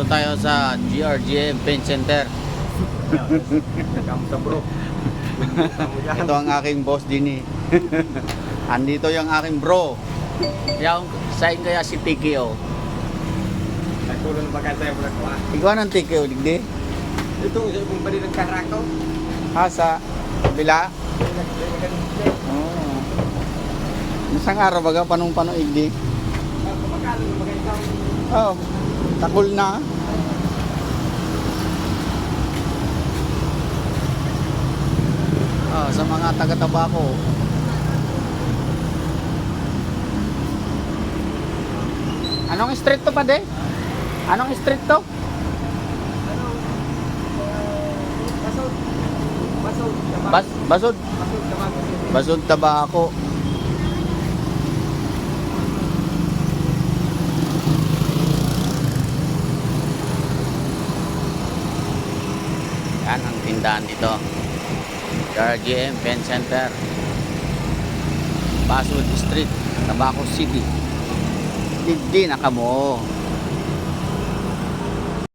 tayo sa GRGM Paint Center. Kamusta bro? Ito ang aking boss din eh. Andito yung aking bro. Yung sign kaya si TKO. Nagtulo ng bagay sa'yo mula kwa. Ikaw ng TKO, digdi? Ito, isa yung bali ng karako. Sa kabila? Oo. Isang araw baga, panong igdi? Kapagkalo ng bagay ikaw. Oh, takul na. Sa mga taga-Tabako. Anong street to pa de? Anong street to? Basod. Basod. Basod. Basod. Tabako. Basod Tabako. Yan ang tindahan dito. RGM Pen Center, Basud Street, Tabaco City. Digdi na kamo.